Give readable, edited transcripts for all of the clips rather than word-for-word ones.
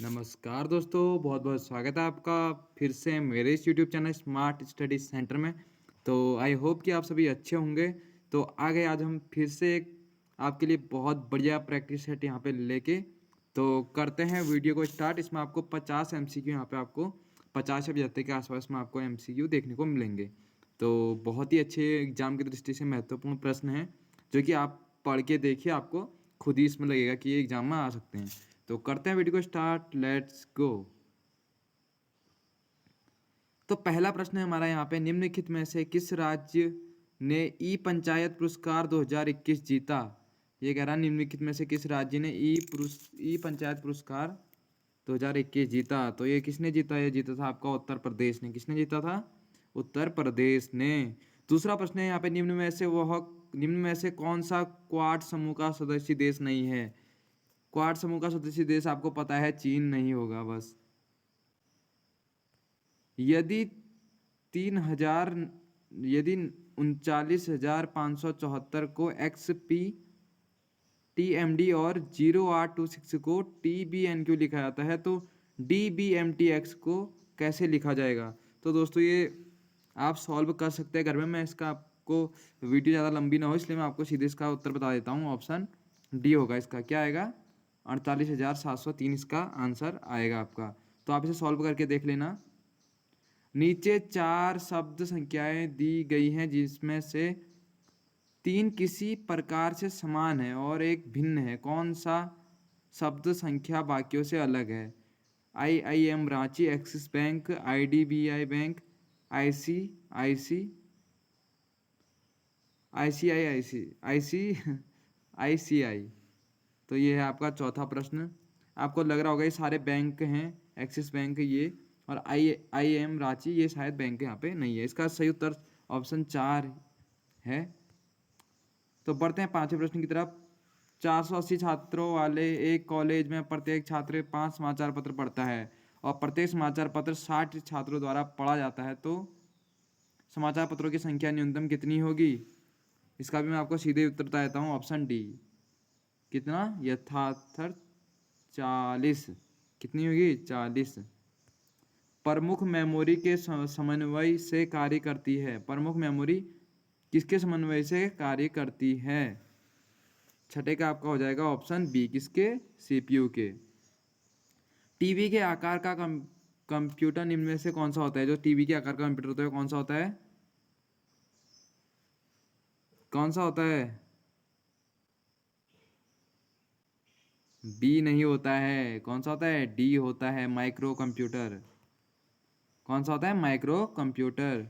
नमस्कार दोस्तों, बहुत बहुत स्वागत है आपका फिर से मेरे इस YouTube channel smart study centre में। तो आई होप कि आप सभी अच्छे होंगे। तो आ गए आज हम फिर से एक आपके लिए बहुत बढ़िया प्रैक्टिस सेट यहाँ पे लेके तो करते हैं वीडियो को स्टार्ट। इसमें आपको 50 एमसीक्यू यहाँ पे आपको 50 या 75 के आसपास में आपको एमसीक्यू देखने को मिलेंगे। तो बहुत ही अच्छे एग्जाम की दृष्टि से महत्वपूर्ण प्रश्न हैं जो कि आप पढ़ के देखिए, आपको खुद ही इसमें लगेगा कि ये एग्जाम में आ सकते हैं। तो करते हैं वीडियो को स्टार्ट, लेट्स गो। तो पहला प्रश्न है हमारा यहाँ पे, निम्नलिखित में से किस राज्य ने ई पंचायत पुरस्कार 2021 जीता। ये कह रहा है निम्नलिखित में से किस राज्य ने ई पंचायत पुरस्कार 2021 जीता। तो ये किसने जीता? ये जीता था आपका उत्तर प्रदेश ने। किसने जीता था? उत्तर प्रदेश ने। दूसरा प्रश्न है यहाँ पे, निम्न में से कौन सा क्वाड समूह का सदस्य देश नहीं है। क्वाड समूह का सदस्य देश आपको पता है चीन नहीं होगा बस। यदि 3000 यदि 39,574 को XPTMD और 0826 को TBNQ लिखा जाता है तो DBMTX को कैसे लिखा जाएगा। तो दोस्तों ये आप सॉल्व कर सकते हैं घर में। मैं इसका आपको वीडियो ज़्यादा लंबी ना हो इसलिए मैं आपको सीधे इसका उत्तर बता देता हूँ। ऑप्शन डी होगा इसका। क्या आएगा? 48,703 इसका आंसर आएगा आपका। तो आप इसे सॉल्व करके देख लेना। नीचे 4 शब्द संख्याएं दी गई हैं जिसमें से 3 किसी प्रकार से समान है और एक भिन्न है। कौन सा शब्द संख्या बाकियों से अलग है? IIM Ranchi, axis bank, IDBI bank, IC IC ICICI। तो ये है आपका चौथा प्रश्न। आपको लग रहा होगा ये सारे बैंक हैं, एक्सिस बैंक ये और IIM रांची, ये शायद बैंक यहाँ पे नहीं है। इसका सही उत्तर ऑप्शन 4 है। तो बढ़ते हैं पांचवें प्रश्न की तरफ। 480 छात्रों वाले एक कॉलेज में प्रत्येक छात्र 5 समाचार पत्र पढ़ता है और प्रत्येक समाचार पत्र 60 छात्रों द्वारा पढ़ा जाता है तो समाचार पत्रों की संख्या न्यूनतम कितनी होगी? इसका भी मैं आपको सीधे उत्तर बता देता हूँ। Option D. कितना? यथार्थ 40। कितनी होगी? 40। प्रमुख मेमोरी के समन्वय से कार्य करती है। प्रमुख मेमोरी किसके समन्वय से कार्य करती है? छठे का आपका हो जाएगा ऑप्शन बी। किसके? CPU के। टीवी के आकार का कंप्यूटर निम्न में से कौन सा होता है? जो टीवी के आकार का कंप्यूटर होता है कौन सा होता है? कौन सा होता है? बी नहीं होता है। कौन सा होता है? डी होता है, माइक्रो कंप्यूटर। कौन सा होता है? Micro computer.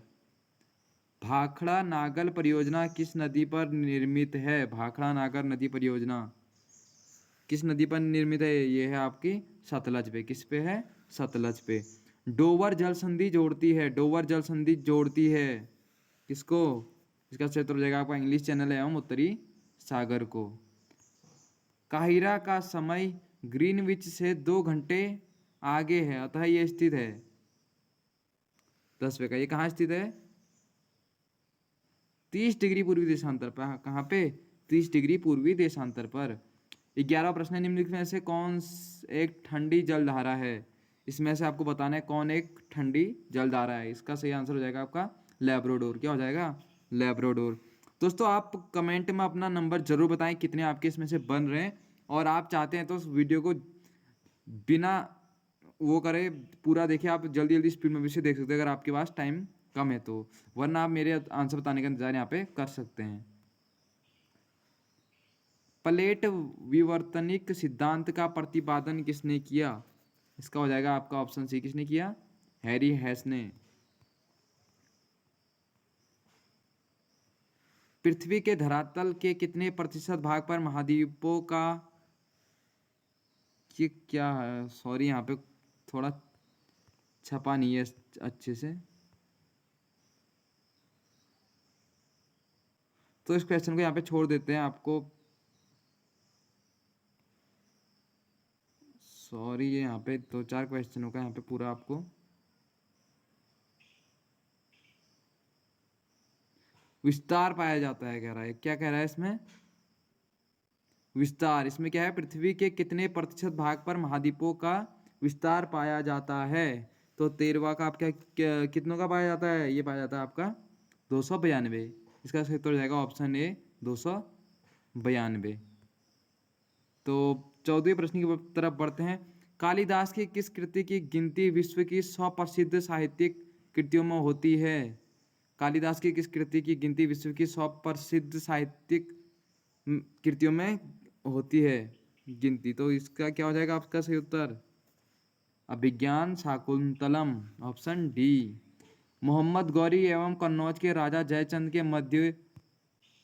भाखड़ा नागल परियोजना किस नदी पर निर्मित है? भाखड़ा नागर नदी परियोजना किस नदी पर निर्मित है? ये है आपकी सतलज पे। किस पे है? सतलज पे। डोवर जल संधि जोड़ती है। डोवर जल संधि जोड़ती है किसको? इसका क्षेत्र हो जाएगा आपका इंग्लिश चैनल एवं उत्तरी सागर को। काहिरा का समय ग्रीनविच से 2 घंटे आगे है अतः ये स्थित है 10वें का। ये कहाँ स्थित है? 30 डिग्री पूर्वी देशांतर पर। कहाँ पे? 30 डिग्री पूर्वी देशांतर पर। 11वां प्रश्न है, निम्नलिखित में से कौन एक ठंडी जलधारा है? इसमें से आपको बताना है कौन एक ठंडी जलधारा है। इसका सही आंसर हो जाएगा आपका लैब्राडोर। क्या हो जाएगा? लैब्राडोर। दोस्तों आप कमेंट में अपना नंबर जरूर बताएं कितने आपके इसमें से बन रहे हैं और आप चाहते हैं तो उस वीडियो को बिना वो करे पूरा देखिए। आप जल्दी जल्दी स्पीड में भी से देख सकते हैं अगर आपके पास टाइम कम है तो, वरना आप मेरे आंसर बताने का इंतजार यहाँ पे कर सकते हैं। प्लेट विवर्तनिक सिद्धांत का प्रतिपादन किसने किया? इसका हो जाएगा आपका ऑप्शन सी। किसने किया? हैरी हैस ने। पृथ्वी के धरातल के कितने प्रतिशत भाग पर महाद्वीपों का ये क्या है? सॉरी यहाँ पे थोड़ा छपा नहीं है अच्छे से, तो इस क्वेश्चन को यहाँ पे छोड़ देते हैं। आपको सॉरी, ये यहाँ पे 2-4 क्वेश्चनों का यहाँ पे पूरा आपको विस्तार पाया जाता है कह रहा है। क्या कह रहा है इसमें? विस्तार। इसमें क्या है? पृथ्वी के कितने प्रतिशत भाग पर महाद्वीपों का विस्तार पाया जाता है। तो 13वां का आपका कितनों का पाया जाता है? ये पाया जाता है आपका 292। इसका सही उत्तर हो जाएगा ऑप्शन ए 292। तो 14वें प्रश्न की तरफ बढ़ते हैं। कालिदास की किस कृति की गिनती विश्व की 100 प्रसिद्ध साहित्यिक कृतियों में होती है? कालिदास की किस कृति की गिनती विश्व की 100 प्रसिद्ध साहित्यिक कृतियों में होती है गिनती? तो इसका क्या हो जाएगा आपका सही उत्तर? अभिज्ञान शाकुंतलम, ऑप्शन डी। मोहम्मद गौरी एवं कन्नौज के राजा जयचंद के मध्य,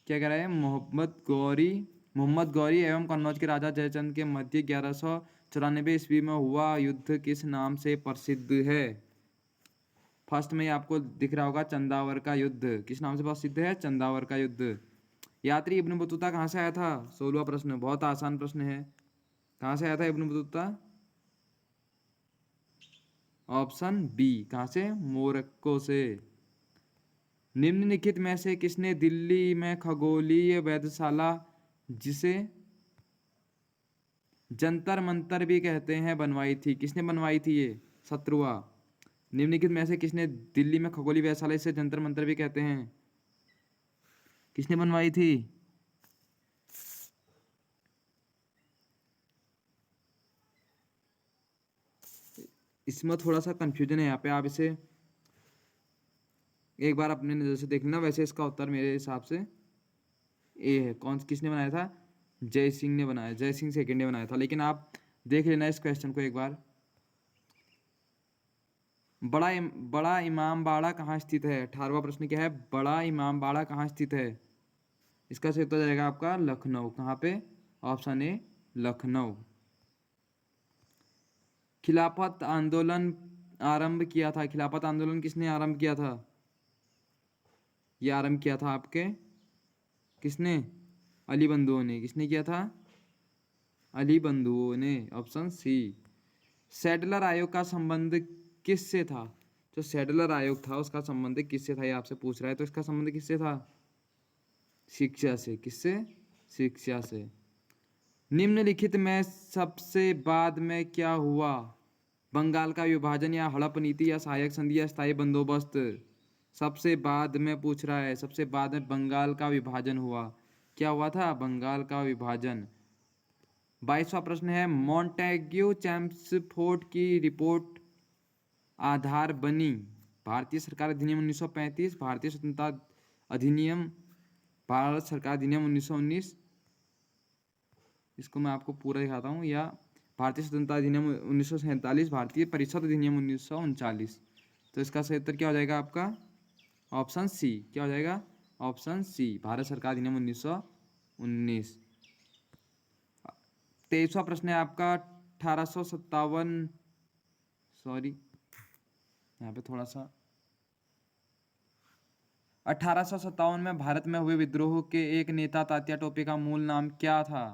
क्या कह रहा है, मोहम्मद गौरी एवं कन्नौज के राजा जयचंद के मध्य 1194 ईस्वी में हुआ युद्ध किस नाम से प्रसिद्ध है? फर्स्ट में आपको दिख रहा होगा चंदावर का युद्ध, किस नाम से प्रसिद्ध है? चंदावर का युद्ध। यात्री इब्न बतूता कहाँ से आया था? 16वां प्रश्न, बहुत आसान प्रश्न है। कहाँ से आया था इब्न बतूता? ऑप्शन बी, कहाँ से? मोरक्को से। निम्नलिखित में से किसने दिल्ली में खगोलीय वेधशाला, जिसे जंतर मंतर भी कहते हैं, बनवाई थी? किसने बनवाई थी ये? शत्रुआ। निम्नलिखित में से किसने दिल्ली में खगोलीय वेधशाला, इसे जंतर मंतर भी कहते हैं, किसने बनवाई थी? इसमें थोड़ा सा कंफ्यूजन है यहाँ पे, आप इसे एक बार अपने नज़र से देख लेना। वैसे इसका उत्तर मेरे हिसाब से ए है। कौन किसने बनाया था? जय सिंह ने बनाया, जय सिंह सेकंड ने बनाया था। लेकिन आप देख लेना इस क्वेश्चन को एक बार। बड़ा इमामबाड़ा कहाँ स्थित है? 18वां प्रश्न क्या है? बड़ा इमामबाड़ा कहाँ स्थित है? इसका सही उत्तर जाएगा आपका लखनऊ। कहाँ पे? Option A Lucknow. खिलाफत आंदोलन आरंभ किया था, खिलाफत आंदोलन किसने आरंभ किया था? ये आरंभ किया था आपके किसने? अली बंधुओं ने। किसने किया था? अली बंधुओं ने, ऑप्शन सी। सैडलर आयोग का संबंध किससे था? जो सैडलर आयोग था उसका संबंध किससे था, ये आपसे पूछ रहा है। तो इसका संबंध किससे था? शिक्षा से। किससे? शिक्षा से। निम्नलिखित में सबसे बाद में क्या हुआ? बंगाल का विभाजन या हड़प नीति या सहायक संधि या स्थायी बंदोबस्त? सबसे बाद में पूछ रहा है, सबसे बाद में बंगाल का विभाजन हुआ। क्या हुआ था? बंगाल का विभाजन। 22वां प्रश्न है, मॉन्टेग्यू चैम्सफोर्ड की रिपोर्ट आधार बनी? भारतीय सरकार अधिनियम 1935, भारतीय स्वतंत्रता अधिनियम, भारत सरकार अधिनियम 1919, इसको मैं आपको पूरा दिखाता हूँ, या भारतीय स्वतंत्रता अधिनियम 1947, भारतीय परिषद अधिनियम 1939। तो इसका सही उत्तर क्या हो जाएगा आपका? Option C. क्या हो जाएगा? ऑप्शन सी, भारत सरकार अधिनियम 1919। 23वां प्रश्न है आपका 1857, सॉरी यहाँ पे थोड़ा सा, 1857 में भारत में हुए विद्रोह के एक नेता तात्या टोपे का मूल नाम क्या था?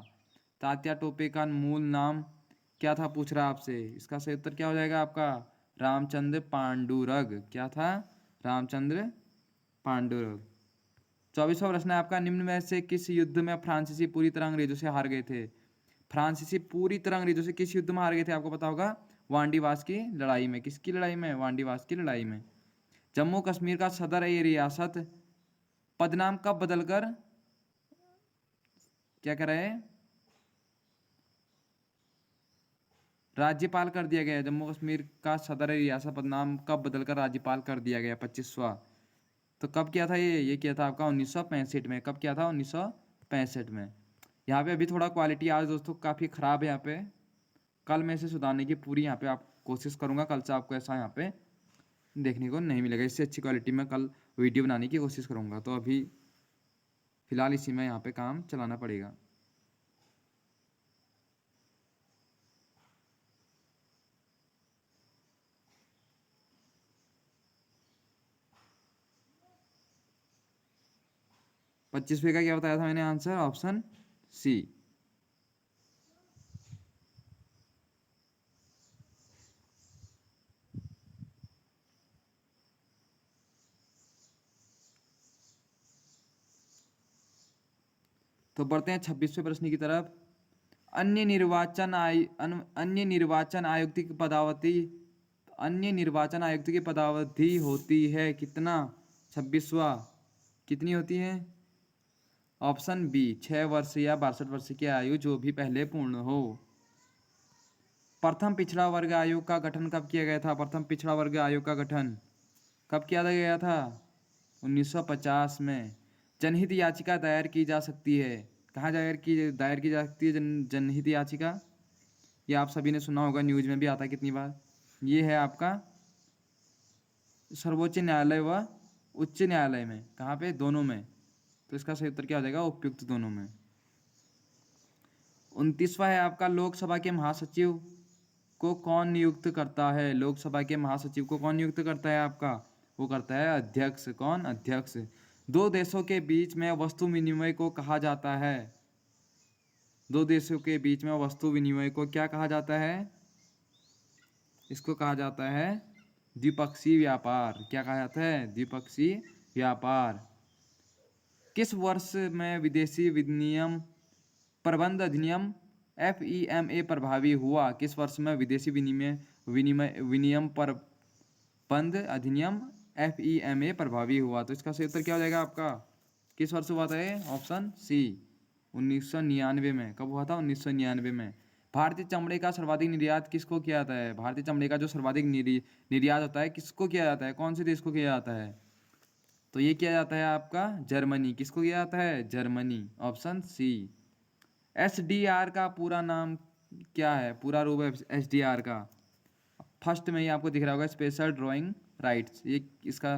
तात्या टोपे का मूल नाम क्या था पूछ रहा आपसे। इसका सही उत्तर क्या हो जाएगा आपका? रामचंद्र पांडुरंग। क्या था? रामचंद्र पांडुरंग। 24वां प्रश्न है आपका, निम्न में से किस युद्ध में फ्रांसीसी पूरी तरह अंग्रेजों से हार गए थे? फ्रांसीसी पूरी तरह अंग्रेजों से किस युद्ध में हार गए थे? आपको पता होगा, वांडीवास की लड़ाई में। किसकी लड़ाई में? वांडीवास की लड़ाई में। जम्मू कश्मीर का सदर ये रियासत पदनाम कब बदलकर क्या कर रहे हैं? राज्यपाल कर दिया गया। जम्मू कश्मीर का सदर रियासत पदनाम कब बदलकर राज्यपाल कर दिया गया? 25वां। तो कब किया था ये किया था आपका 1965 में। कब किया था? 1965 में। यहाँ पे अभी थोड़ा क्वालिटी आज दोस्तों काफ़ी ख़राब है यहाँ पे। कल मैं इसे सुधारने की पूरी यहाँ पे आप कोशिश करूँगा। कल से आपको ऐसा यहाँ पे देखने को नहीं मिलेगा। इससे अच्छी क्वालिटी में कल वीडियो बनाने की कोशिश करूँगा। तो अभी फ़िलहाल इसी में यहाँ पे काम चलाना पड़ेगा। पच्चीसवें का क्या बताया था मैंने आंसर? Option C. तो बढ़ते हैं 26वें प्रश्न की तरफ। अन्य निर्वाचन आयुक्त की पदावधि होती है कितना? 26वां। कितनी होती है? ऑप्शन बी 6 वर्ष या 62 वर्ष की आयु, जो भी पहले पूर्ण हो। प्रथम पिछड़ा वर्ग आयोग का गठन कब किया गया था? प्रथम पिछड़ा वर्ग आयोग का गठन कब किया गया था? 1950 में। जनहित याचिका दायर की जा सकती है, कहाँ दायर की जा सकती है जनहित याचिका? ये आप सभी ने सुना होगा, न्यूज में भी आता है कितनी बार। ये है आपका सर्वोच्च न्यायालय व उच्च न्यायालय में। कहाँ पे? दोनों में। तो इसका सही उत्तर क्या हो जाएगा? उपयुक्त दोनों में। 29वां है आपका लोकसभा के महासचिव को कौन नियुक्त करता है? लोकसभा के महासचिव को कौन नियुक्त करता है आपका? वो करता है अध्यक्ष। कौन? अध्यक्ष। दो देशों के बीच में वस्तु विनिमय को कहा जाता है? दो देशों के बीच में वस्तु विनिमय को क्या कहा जाता है? इसको कहा जाता है द्विपक्षीय व्यापार। क्या कहा जाता है? द्विपक्षीय व्यापार। किस वर्ष में विदेशी विनिमय प्रबंध अधिनियम FEMA प्रभावी हुआ? किस वर्ष में विदेशी विनिमय प्रबंध अधिनियम FEMA प्रभावी हुआ? तो इसका सही उत्तर क्या हो जाएगा आपका? किस वर्ष हुआ था ये? ऑप्शन सी 1999 में। कब हुआ था? 1999 में। भारतीय चमड़े का सर्वाधिक निर्यात किसको किया जाता है? भारतीय चमड़े का जो सर्वाधिक निर्यात होता है किसको किया जाता है? कौन से देश को किया जाता है? तो ये किया जाता है आपका जर्मनी। किसको किया जाता है? जर्मनी। Option C. SDR का पूरा नाम क्या है? पूरा रूप है SDR का। फर्स्ट में ही आपको दिख रहा होगा स्पेशल ड्राइंग राइट्स। ये इसका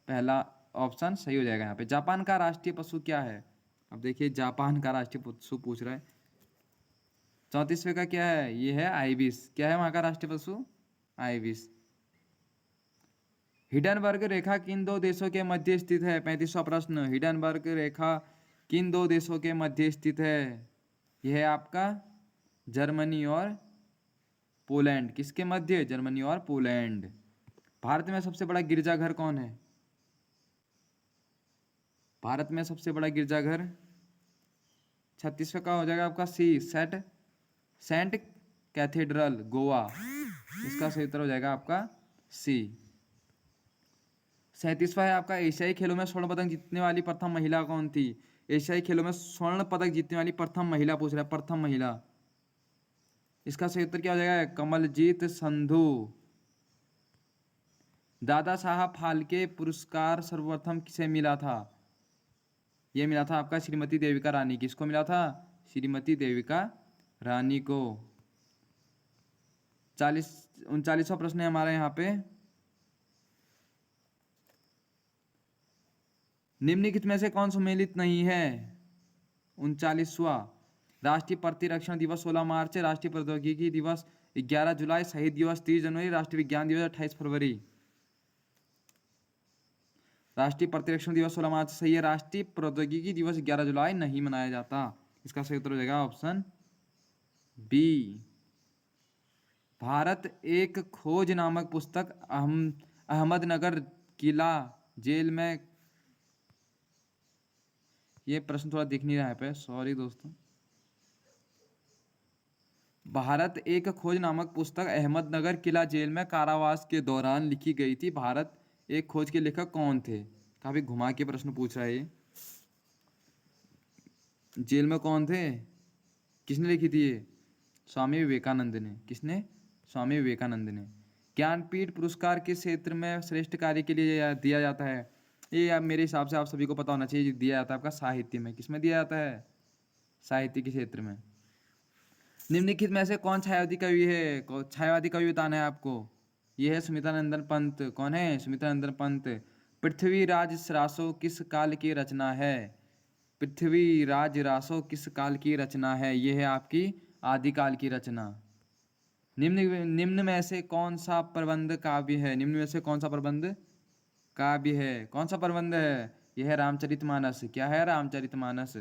पहला ऑप्शन सही हो जाएगा यहाँ पे। जापान का राष्ट्रीय पशु क्या है? अब देखिए जापान का राष्ट्रीय पशु पूछ रहा है। 34वें का क्या है? ये है आइबिस। क्या है वहाँ का राष्ट्रीय पशु? आइबिस। हिडनबर्ग रेखा किन दो देशों के मध्य स्थित है? 35वां प्रश्न। हिडनबर्ग रेखा किन दो देशों के मध्य स्थित है? यह है आपका जर्मनी और पोलैंड। किसके मध्य? जर्मनी और पोलैंड। भारत में सबसे बड़ा गिरजाघर कौन है? भारत में सबसे बड़ा गिरजाघर 36वें का हो जाएगा आपका सी सेंट कैथेड्रल गोवा। इसका सही उत्तर हो जाएगा आपका सी। 37वां है आपका एशियाई खेलों में स्वर्ण पदक जीतने वाली प्रथम महिला कौन थी? एशियाई खेलों में स्वर्ण पदक जीतने वाली प्रथम महिला पूछ रहा है। प्रथम महिला। इसका सही उत्तर क्या हो जाएगा? कमलजीत संधू। दादा साहब फाल्के पुरस्कार सर्वप्रथम किसे मिला था? यह मिला था आपका श्रीमती देविका रानी। किसको मिला था? श्रीमती देविका रानी को। 39वां प्रश्न है हमारा यहाँ पे। निम्नलिखित में से कौन सम्मिलित नहीं है? 39वां। राष्ट्रीय प्रतिरक्षण दिवस 16 मार्च, राष्ट्रीय प्रौद्योगिकी दिवस 11 जुलाई, शहीद दिवस 30 जनवरी, राष्ट्रीय विज्ञान दिवस 28 फरवरी। राष्ट्रीय प्रतिरक्षण दिवस 16 मार्च सही है। राष्ट्रीय प्रौद्योगिकी दिवस 11 जुलाई नहीं मनाया जाता। इसका सही उत्तर हो जाएगा ऑप्शन बी। भारत एक खोज नामक पुस्तक अहमदनगर किला जेल में। ये प्रश्न थोड़ा दिख नहीं रहा है पे, सॉरी दोस्तों। भारत एक खोज नामक पुस्तक अहमदनगर किला जेल में कारावास के दौरान लिखी गई थी। भारत एक खोज के लेखक कौन थे? काफी घुमा के प्रश्न पूछ रहा है ये। जेल में कौन थे? किसने लिखी थी ये? स्वामी विवेकानंद ने। किसने? स्वामी विवेकानंद ने। ज्ञानपीठ पुरस्कार किस क्षेत्र में श्रेष्ठ कार्य के लिए दिया जाता है? ये आप मेरे हिसाब से आप सभी को पता होना चाहिए। दिया जाता है आपका साहित्य में। किसमें दिया जाता है? साहित्य के क्षेत्र में। निम्नलिखित में से कौन छायावादी कवि है? छायावादी कवि बताना है आपको। ये है सुमित्रानंदन पंत। कौन है? सुमित्रानंदन पंत। पृथ्वीराज रासो किस काल की रचना है? पृथ्वीराज रासो किस काल की रचना है? यह है आपकी आदिकाल की रचना। निम्न में से कौन सा प्रबंध काव्य है? निम्न में से कौन सा प्रबंध काव्य है? कौन सा प्रबंध है? यह है रामचरितमानस। क्या है? रामचरितमानस।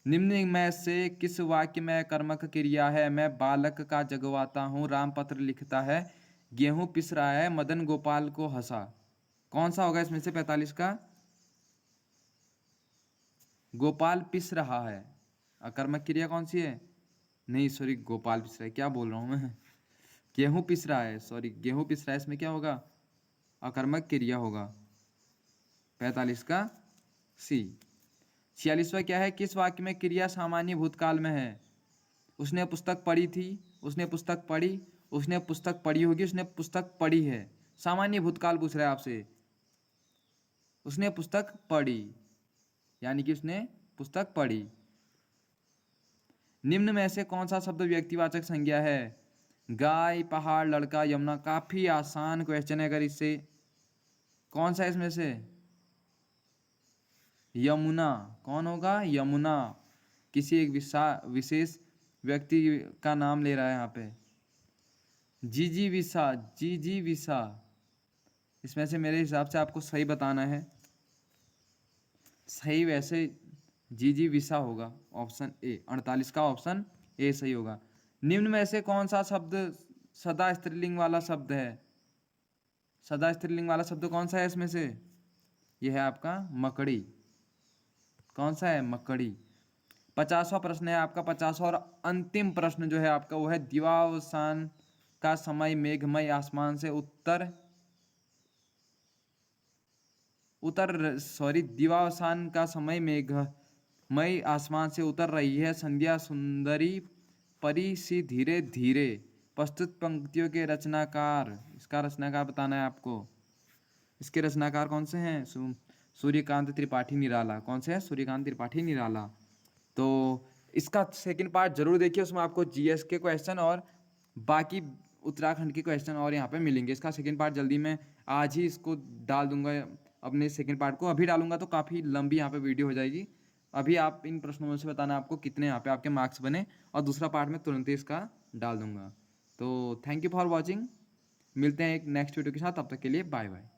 निम्न में से किस वाक्य में कर्मक क्रिया है? मैं बालक का जगवाता हूँ, राम पत्र लिखता है, गेहूं पिस रहा है, मदन गोपाल को हंसा। कौन सा होगा इसमें से 45 का? गोपाल पिस रहा है। अकर्मक क्रिया कौन सी है? नहीं सॉरी, गोपाल पिस रहा है, क्या बोल रहा हूँ मैं, गेहूँ पिस रहा है, सॉरी गेहूँ पिस रहा है, इसमें क्या होगा, अकर्मक क्रिया होगा। 45 का सी। 46वां क्या है, किस वाक्य में क्रिया सामान्य भूतकाल में है। उसने पुस्तक पढ़ी थी, उसने पुस्तक पढ़ी, उसने पुस्तक पढ़ी होगी, उसने पुस्तक पढ़ी है। सामान्य भूतकाल पूछ रहा है आपसे, उसने पुस्तक पढ़ी, यानी कि उसने पुस्तक पढ़ी। निम्न में से कौन सा शब्द व्यक्तिवाचक संज्ञा है। गाय, पहाड़, लड़का, यमुना। काफी आसान क्वेश्चन है, अगर इससे कौन सा इसमें से, यमुना। कौन होगा, यमुना। किसी एक विशेष व्यक्ति का नाम ले रहा है यहाँ पे। जीजी विसा, जीजी विसा। इसमें से मेरे हिसाब से आपको सही बताना है, सही वैसे जीजी विसा होगा, ऑप्शन ए। 48 का ऑप्शन ए सही होगा। निम्न में से कौन सा शब्द सदा स्त्रीलिंग वाला शब्द है। सदा स्त्रीलिंग वाला शब्द कौन सा है इसमें से, यह है आपका मकड़ी। कौन सा है, मकड़ी। 50वां प्रश्न है आपका, 50वां और अंतिम प्रश्न जो है आपका वो है, दिवावसान का समय मेघमय आसमान से दिवावसान का समय मेघमय आसमान से उतर रही है, संध्या सुंदरी परी सी धीरे धीरे। प्रस्तुत पंक्तियों के रचनाकार, इसका रचनाकार बताना है आपको। इसके रचनाकार कौन से हैं, सूर्यकांत त्रिपाठी निराला। कौन से हैं, सूर्यकांत त्रिपाठी निराला। तो इसका सेकंड पार्ट जरूर देखिए, उसमें आपको जीएस के क्वेश्चन और बाकी उत्तराखंड के क्वेश्चन और यहाँ पे मिलेंगे। इसका सेकंड पार्ट जल्दी मैं आज ही इसको डाल दूंगा, अपने सेकंड पार्ट को अभी डालूंगा तो काफ़ी लंबी यहाँ पे वीडियो हो जाएगी। अभी आप इन प्रश्नों में से बताना आपको कितने यहाँ पे आपके मार्क्स बने, और दूसरा पार्ट में तुरंत ही इसका डाल दूंगा। तो थैंक यू फॉर वॉचिंग, मिलते हैं एक नेक्स्ट वीडियो के साथ, तब तक के लिए बाय बाय।